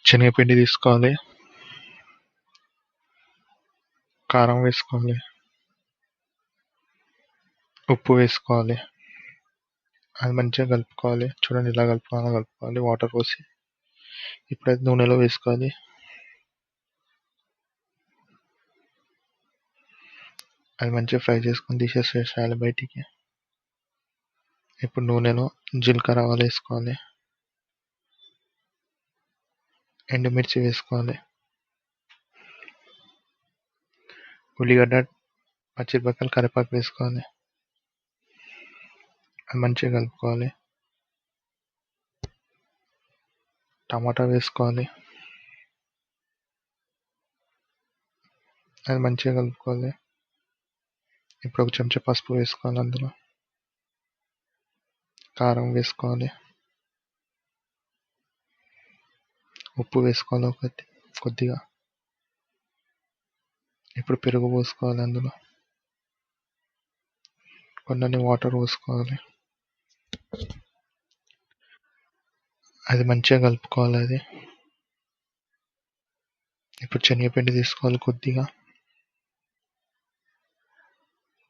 శనగపిండి తీసుకోవాలి, కారం వేసుకోవాలి, ఉప్పు వేసుకోవాలి. అది మంచిగా కలుపుకోవాలి. చూడండి ఇలా కలుపుకోవాలి వాటర్ పోసి. ఇప్పుడైతే నూనెలో వేసుకోవాలి. అది మంచిగా ఫ్రై చేసుకొని తీసేసేయాలి బయటికి. ఇప్పుడు నూనెలో జీలకర్ర ఆవాలు వేసుకోవాలి, ఎండుమిర్చి వేసుకోవాలి, ఉల్లిగడ్డ, పచ్చిమిరపకాయలు, కరివేపాకు వేసుకోవాలి. అది మంచిగా కలుపుకోవాలి. టమాటా వేసుకోవాలి, అది మంచిగా కలుపుకోవాలి. ఇప్పుడు ఒక చెంచా పసుపు వేసుకోవాలి, అందులో కారం వేసుకోవాలి, ఉప్పు వేసుకోవాలి కొద్దిగా. ఇప్పుడు పెరుగు పోసుకోవాలి, అందులో కొన్ని వాటర్ పోసుకోవాలి. అది మంచిగా కలుపుకోవాలి. అది ఇప్పుడు శనగపిండి తీసుకోవాలి కొద్దిగా,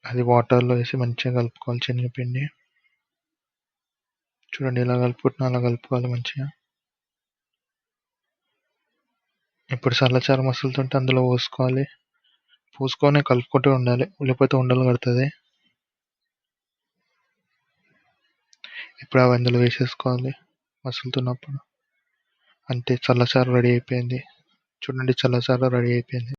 అది వాటర్లో వేసి మంచిగా కలుపుకోవాలి శనగపిండి. చూడండి ఇలా కలుపుకుంటున్నా అలా కలుపుకోవాలి మంచిగా. ఇప్పుడు చల్లచారు మసులుతుంటే అందులో పోసుకొని కలుపుకుంటూ ఉండాలి, లేకపోతే ఉండలు కడుతుంది. ఇప్పుడు అవి అందులో వేసేసుకోవాలి మసులుతున్నప్పుడు. అంతే, చల్లచారు రెడీ అయిపోయింది. చూడండి చల్లచారు రెడీ అయిపోయింది.